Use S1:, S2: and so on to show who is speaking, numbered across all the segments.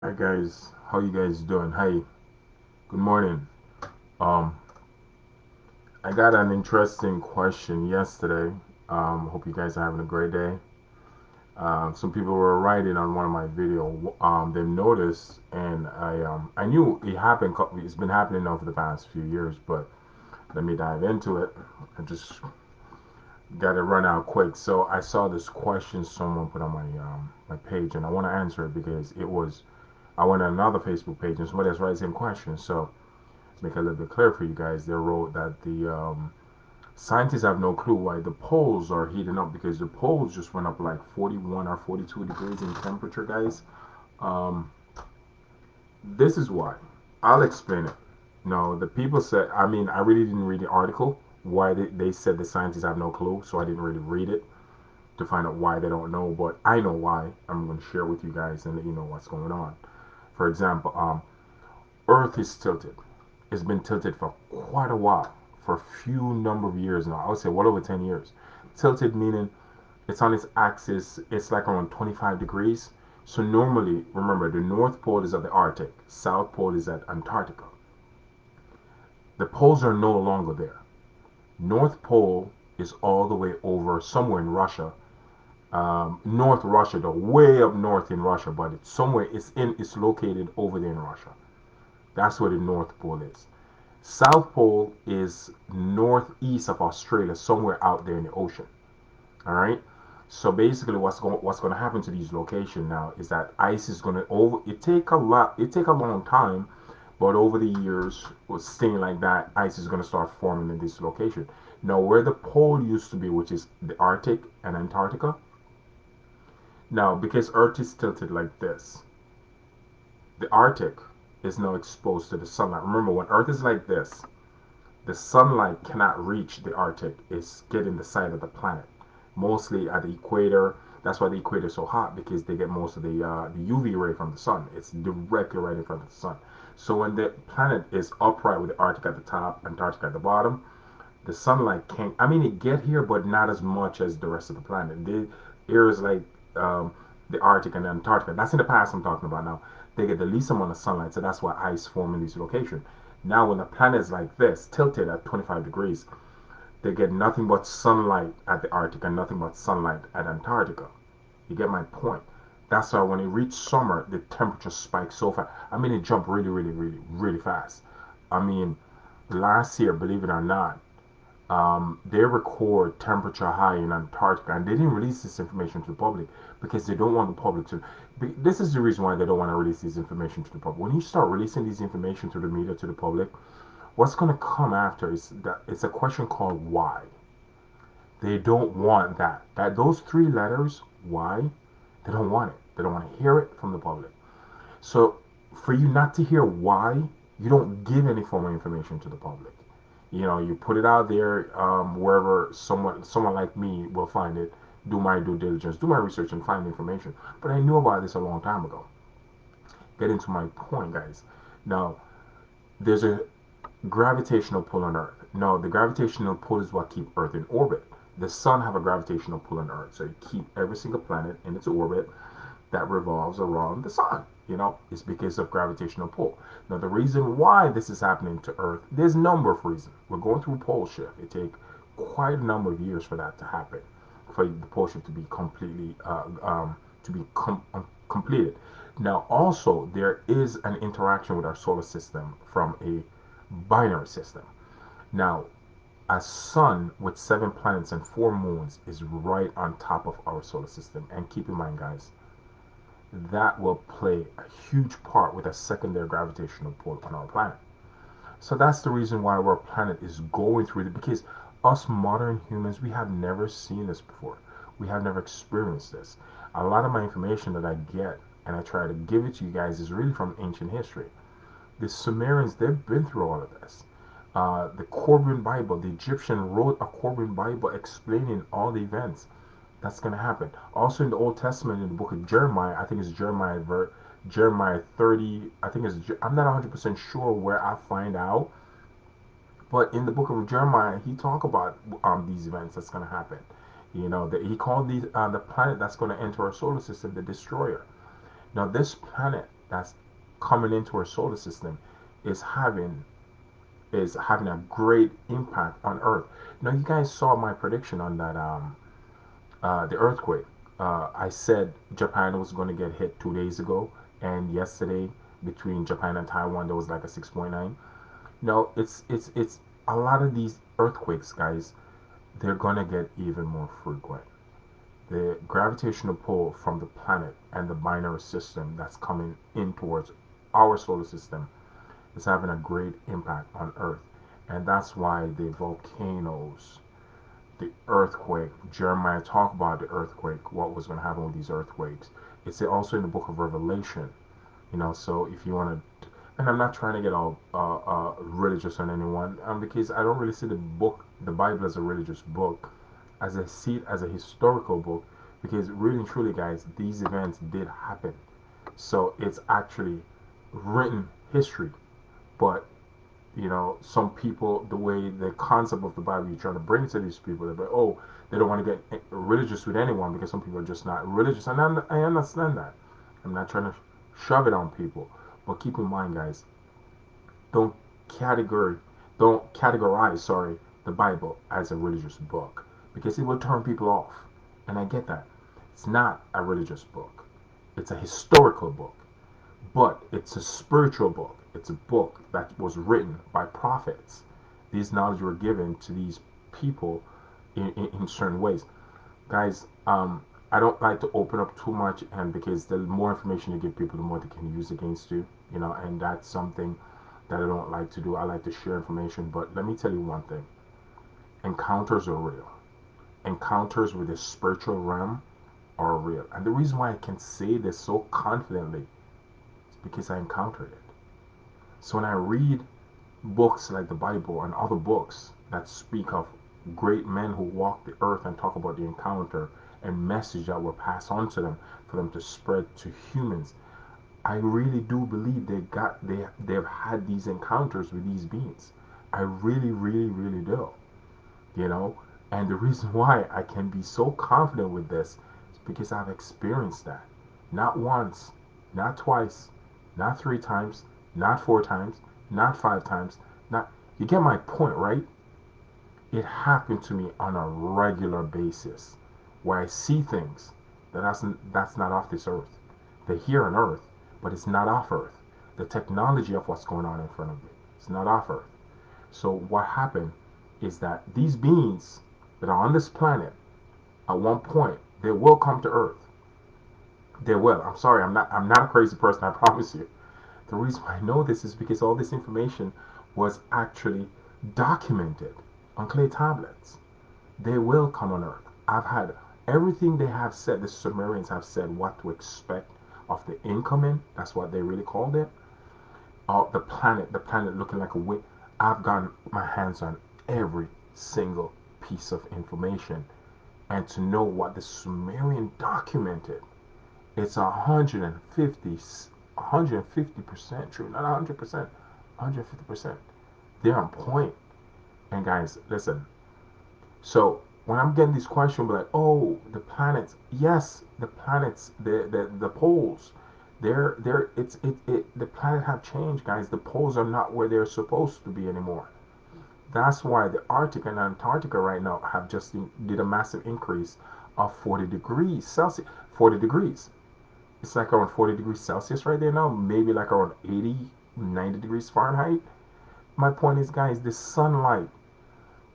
S1: Hi guys, how you guys doing? Hi, good morning. Um, I got an interesting question yesterday. Hope you guys are having a great day. Some people were writing on one of my video. They noticed, and I knew it happened. It's been happening over the past few years, but let me dive into it. I just got to run out quick. So I saw this question someone put on my page, and I want to answer it because I went on another Facebook page and somebody else raised the same question. So make it a little bit clear for you guys, they wrote that the scientists have no clue why the poles are heating up because the poles just went up like 41 or 42 degrees in temperature, guys. Um, this is why. I'll explain it. No, the people said, I mean, I really didn't read the article why they said the scientists have no clue, so I didn't really read it to find out why they don't know, but I know why. I'm going to share with you guys and let you know what's going on. For example, Earth is tilted. It's been tilted for quite a while, for a few number of years now. I would say well over 10 years. Tilted meaning it's on its axis, it's like around 25 degrees. So normally, remember, the North Pole is at the Arctic, South Pole is at Antarctica. The poles are no longer there. North Pole is all the way over somewhere in Russia, North Russia, though, way up north in Russia, but it's somewhere, it's located over there in Russia. That's where the North Pole is. South Pole is northeast of Australia, somewhere out there in the ocean. All right. So basically, what's going to happen to these locations now is that ice is going to over. It take a long time, but over the years, with staying like that, ice is going to start forming in this location. Now, where the pole used to be, which is the Arctic and Antarctica, now because Earth is tilted like this, the Arctic is now exposed to the sunlight. Remember, when Earth is like this, the sunlight cannot reach the Arctic. It's getting the side of the planet, mostly at the equator. That's why the equator is so hot because they get most of the UV ray from the sun. It's directly right in front of the sun. So when the planet is upright with the Arctic at the top, Antarctica at the bottom, the sunlight can't. I mean, it get here, but not as much as the rest of the planet. The areas like um, the Arctic and Antarctica. That's in the past. I'm talking about now. They get the least amount of sunlight, so that's why ice form in these locations. Now, when the planet is like this, tilted at 25 degrees, they get nothing but sunlight at the Arctic and nothing but sunlight at Antarctica. You get my point? That's why when it reaches summer, the temperature spikes so fast. I mean, it jumped really, really, really, really fast. I mean, last year, believe it or not, they record temperature high in Antarctica, and they didn't release this information to the public because they don't want the public to. This is the reason why they don't want to release this information to the public. When you start releasing this information to the media, to the public, what's going to come after is that it's a question called why. They don't want that. That those three letters, why, they don't want it. They don't want to hear it from the public. So for you not to hear why, you don't give any form of information to the public. You know, you put it out there wherever someone like me will find it. Do my due diligence, do my research, and find information. But I knew about this a long time ago. Getting to my point, guys. Now, there's a gravitational pull on Earth. No, the gravitational pull is what keep Earth in orbit. The sun have a gravitational pull on Earth, so it keep every single planet in its orbit that revolves around the sun. You know, it's because of gravitational pull. Now, the reason why this is happening to Earth, there's a number of reasons. We're going through pole shift. It takes quite a number of years for that to happen, for the pole shift to be completely completed. Now, also there is an interaction with our solar system from a binary system. Now, a sun with 7 planets and 4 moons is right on top of our solar system. And keep in mind, guys, that will play a huge part with a secondary gravitational pull on our planet. So that's the reason why our planet is going through it because us modern humans, we have never seen this before. We have never experienced this. A lot of my information that I get and I try to give it to you guys is really from ancient history. The Sumerians, they've been through all of this. The Corbin Bible, the Egyptian wrote a Corbin Bible explaining all the events that's going to happen. Also in the Old Testament, in the book of Jeremiah, I think it's Jeremiah 30. I think I'm not 100% sure where I find out, but in the book of Jeremiah, he talk about these events that's going to happen. You know, he called the planet that's going to enter our solar system the destroyer. Now, this planet that's coming into our solar system is having a great impact on Earth. Now, you guys saw my prediction on that the earthquake. I said Japan was going to get hit 2 days ago, and yesterday between Japan and Taiwan there was like a 6.9. No, it's a lot of these earthquakes, guys. They're gonna get even more frequent. The gravitational pull from the planet and the binary system that's coming in towards our solar system is having a great impact on Earth, and that's why the volcanoes, the earthquake. Jeremiah talked about the earthquake, what was going to happen with these earthquakes. It's also in the book of Revelation, So if you want to, and I'm not trying to get all religious on anyone, because I don't really see the Bible, as a religious book, as I see it as a historical book, because really and truly, guys, these events did happen. So it's actually written history, but some people, the way the concept of the Bible you're trying to bring to these people, they're like, oh, they don't want to get religious with anyone because some people are just not religious. And I understand that. I'm not trying to shove it on people. But keep in mind, guys, don't categorize, sorry, the Bible as a religious book because it will turn people off. And I get that. It's not a religious book. It's a historical book. But it's a spiritual book. It's a book that was written by prophets. These knowledge were given to these people in certain ways. Guys, I don't like to open up too much, and because the more information you give people, the more they can use against you, and that's something that I don't like to do. I like to share information, but let me tell you one thing. Encounters are real. Encounters with the spiritual realm are real. And the reason why I can say this so confidently is because I encountered it. So when I read books like the Bible and other books that speak of great men who walked the earth and talk about the encounter and message that were passed on to them for them to spread to humans, I really do believe they've had these encounters with these beings. I really, really, really do. You know, and the reason why I can be so confident with this is because I've experienced that. Not once, not twice, not 3 times, not 4 times, not 5 times, not you get my point, right? It happened to me on a regular basis where I see things that's not off this earth. They're here on earth, but it's not off earth. The technology of what's going on in front of me, it's not off earth. So what happened is that these beings that are on this planet, at one point, they will come to earth. They will. I'm sorry, I'm not a crazy person, I promise you. The reason why I know this is because all this information was actually documented on clay tablets. They will come on Earth. I've had everything they have said, the Sumerians have said what to expect of the incoming. That's what they really called it. The planet looking like a wing. I've gotten my hands on every single piece of information. And to know what the Sumerian documented, it's 150% true, not 100%, 150%. They're on point. And guys, listen. So when I'm getting these questions, be like, oh, the planets, yes, the planets, the poles, the planet have changed, guys. The poles are not where they're supposed to be anymore. That's why the Arctic and Antarctica right now have just did a massive increase of 40 degrees Celsius. 40 degrees. It's like around 40 degrees Celsius right there now, maybe like around 80, 90 degrees Fahrenheit. My point is, guys, the sunlight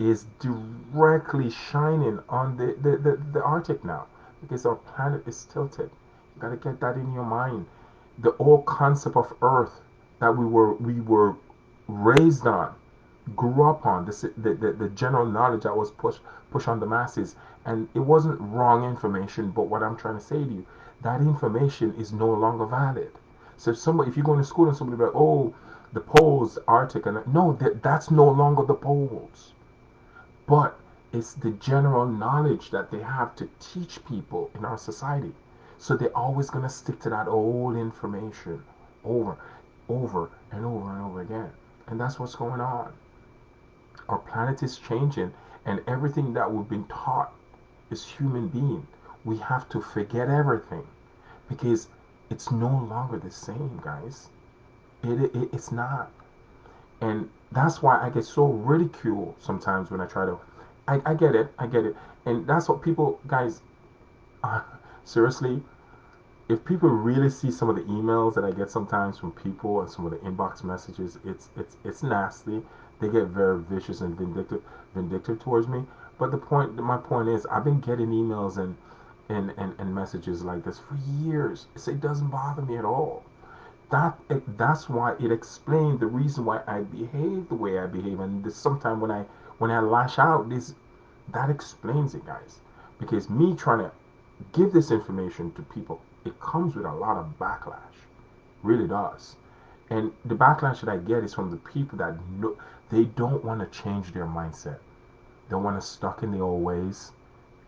S1: is directly shining on the Arctic now because our planet is tilted. You gotta get that in your mind. The old concept of Earth that we were raised on, grew up on, the general knowledge that was pushed on the masses, and it wasn't wrong information. But what I'm trying to say to you, that information is no longer valid. So if you go to school and somebody be like, oh, the poles, Arctic, and no, that's no longer the poles. But it's the general knowledge that they have to teach people in our society. So they're always going to stick to that old information over, over, and over and over again. And that's what's going on. Our planet is changing, and everything that we've been taught as human beings, we have to forget everything. Because It's no longer the same, guys. It's not. And that's why I get so ridiculed sometimes when I try to. I get it. I get it. And that's what people, guys, uh, seriously, if people really see some of the emails that I get sometimes from people and some of the inbox messages, it's nasty. They get very vicious and vindictive towards me. But my point is, I've been getting emails and messages like this for years. It doesn't bother me at all. That's why it explains the reason why I behave the way I behave. And sometimes when I lash out, this that explains it, guys. Because me trying to give this information to people, it comes with a lot of backlash. Really does. And the backlash that I get is from the people that know they don't want to change their mindset. They want to stuck in the old ways.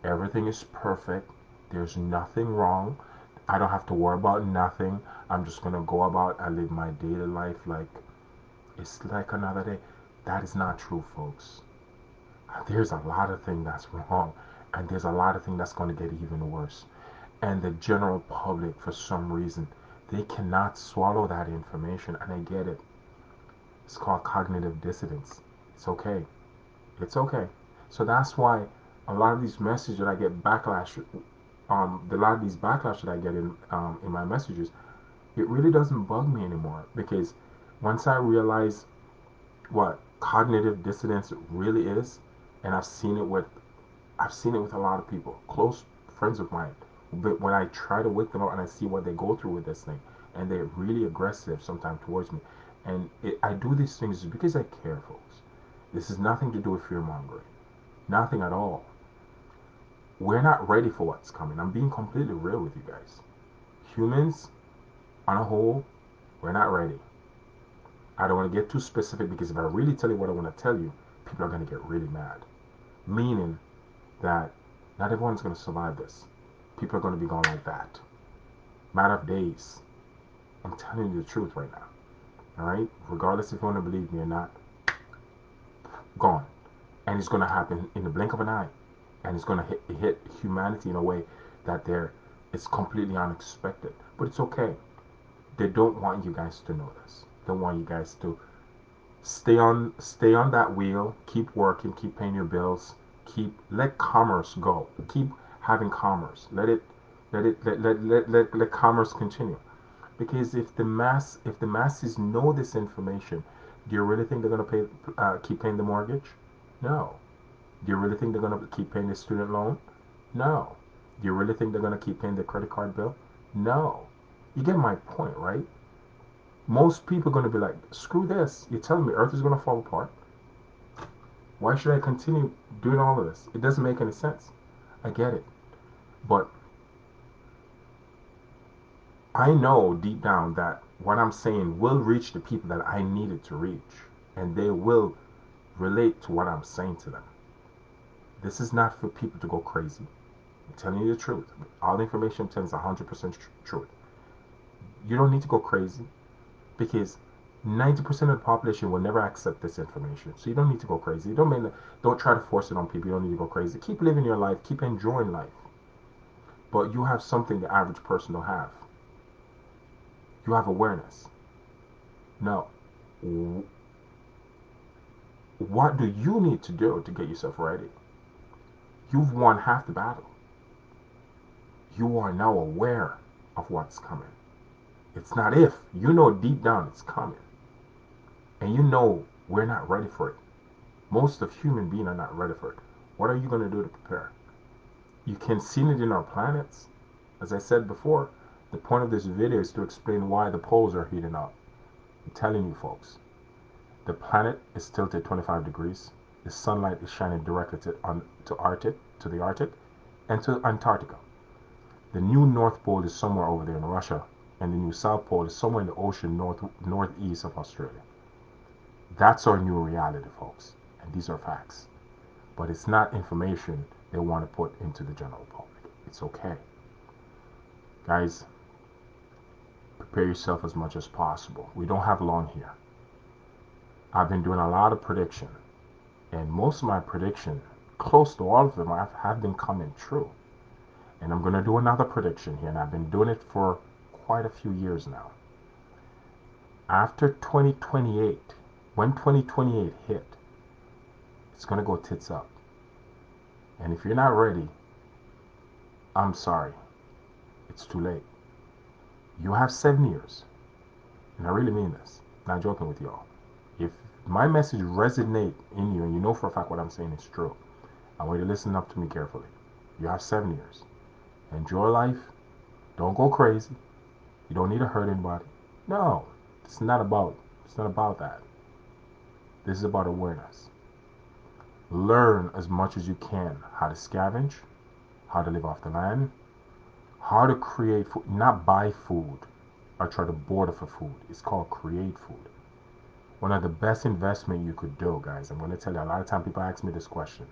S1: Everything is perfect. There's nothing wrong. I don't have to worry about nothing. I'm just gonna go about and live my daily life like it's like another day. That is not true, folks. There's a lot of things that's wrong, and there's a lot of things that's going to get even worse. And the general public, for some reason, they cannot swallow that information, and I get it. It's called cognitive dissonance. It's okay. It's okay. So that's why a lot of these messages that I get backlash, a lot of these backlash that I get in my messages, it really doesn't bug me anymore because once I realize what cognitive dissonance really is, and I've seen it with a lot of people, close friends of mine. But when I try to wake them up and I see what they go through with this thing, and they're really aggressive sometimes towards me, and I do these things because I care, folks. This is nothing to do with fear mongering, nothing at all. We're not ready for what's coming. I'm being completely real with you guys. Humans, on a whole, we're not ready. I don't want to get too specific because if I really tell you what I want to tell you, people are going to get really mad. Meaning that not everyone's going to survive this. People are going to be gone like that. Matter of days. I'm telling you the truth right now. All right? Regardless if you want to believe me or not, gone. And it's going to happen in the blink of an eye. And it's going to hit humanity in a way that it's completely unexpected. But it's okay. They don't want you guys to know this. They want you guys to stay on that wheel, keep working, keep paying your bills, let commerce go. Keep having commerce. Let commerce continue. Because if the masses know this information, do you really think they're gonna keep paying the mortgage? No. Do you really think they're gonna keep paying the student loan? No. Do you really think they're gonna keep paying the credit card bill? No. You get my point, right? Most people are going to be like, screw this. You're telling me Earth is going to fall apart? Why should I continue doing all of this? It doesn't make any sense. I get it. But I know deep down that what I'm saying will reach the people that I need it to reach. And they will relate to what I'm saying to them. This is not for people to go crazy. I'm telling you the truth. All the information I'm telling is 100% truth. You don't need to go crazy because 90% of the population will never accept this information. So you don't need to go crazy. Don't try to force it on people. You don't need to go crazy. Keep living your life. Keep enjoying life. But you have something the average person don't have. You have awareness. No. What do you need to do to get yourself ready? You've won half the battle. You are now aware of what's coming. It's not if. You know deep down it's coming. And you know we're not ready for it. Most of human beings are not ready for it. What are you going to do to prepare? You can see it in our planets. As I said before, the point of this video is to explain why the poles are heating up. I'm telling you folks, the planet is tilted 25 degrees. The sunlight is shining directly to the Arctic, and to Antarctica. The new North Pole is somewhere over there in Russia, and the new South Pole is somewhere in the ocean northeast of Australia. That's our new reality, folks, and these are facts. But it's not information they want to put into the general public. It's okay. Guys, prepare yourself as much as possible. We don't have long here. I've been doing a lot of prediction, and most of my prediction, close to all of them, have been coming true. And I'm going to do another prediction here, and I've been doing it for quite a few years now. After 2028, when 2028 hit, it's going to go tits up. And if you're not ready, I'm sorry. It's too late. You have 7 years. And I really mean this. Not joking with y'all. If my message resonates in you and you know for a fact what I'm saying is true, I want you to listen up to me carefully. You have 7 years. Enjoy life. Don't go crazy. You don't need to hurt anybody. No. It's not about that. This is about awareness. Learn as much as you can how to scavenge, how to live off the land, how to create food, not buy food or try to border for food. It's called create food. One of the best investment you could do, guys, I'm going to tell you, a lot of time people ask me this question.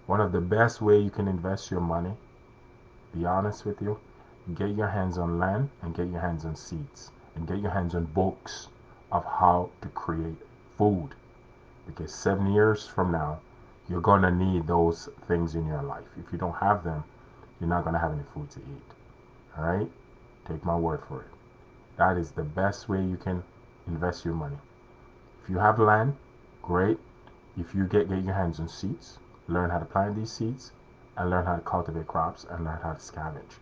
S1: One of the best way you can invest your money, be honest with you, get your hands on land and get your hands on seeds and get your hands on books of how to create food. Because 7 years from now, you're going to need those things in your life. If you don't have them, you're not going to have any food to eat. All right? Take my word for it. That is the best way you can invest your money. If you have land, great. If you get your hands on seeds, learn how to plant these seeds and learn how to cultivate crops and learn how to scavenge.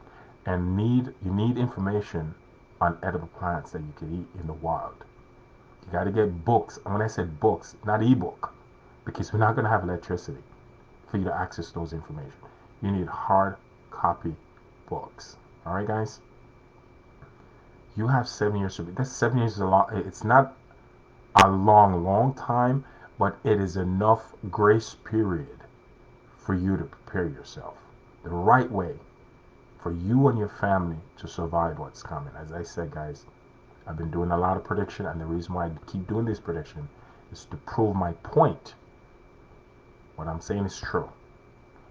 S1: And you need information on edible plants that you can eat in the wild. You got to get books. And when I said books, not ebook, because we're not going to have electricity for you to access those information. You need hard copy books. All right, guys? You have 7 years to be. That 7 years is a lot. It's not a long time, but it is enough grace period for you to prepare yourself the right way for you and your family to survive what's coming. As I said, guys, I've been doing a lot of prediction, and the reason why I keep doing this prediction is to prove my point. What I'm saying is true.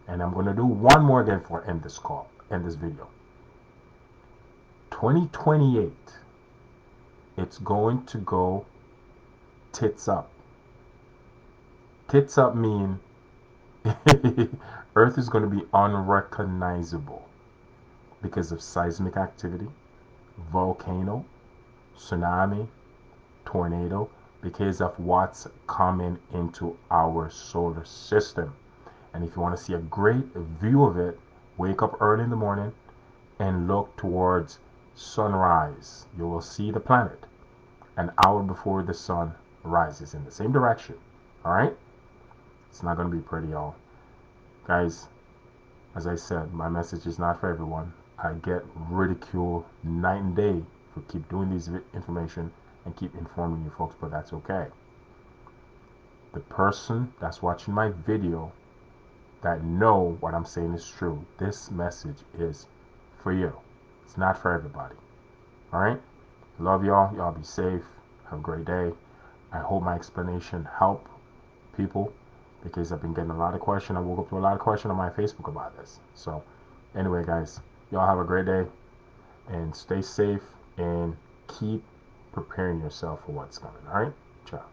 S1: And I'm going to do one more again before I end this video. 2028, it's going to go tits up. Tits up mean Earth is going to be unrecognizable because of seismic activity, volcano, tsunami, tornado, because of what's coming into our solar system. And if you want to see a great view of it, wake up early in the morning and look towards sunrise. You will see the planet an hour before the sun rises in the same direction. All right? It's not going to be pretty, y'all. Guys, as I said, my message is not for everyone. I get ridiculed night and day for keep doing this information and keep informing you folks, but that's okay. The person that's watching my video that know what I'm saying is true, this message is for you. It's not for everybody. All right? Love y'all. Y'all be safe. Have a great day. I hope my explanation helped people, because I've been getting a lot of questions. I woke up to a lot of questions on my Facebook about this. So anyway, guys, y'all have a great day and stay safe and keep preparing yourself for what's coming. All right? Ciao.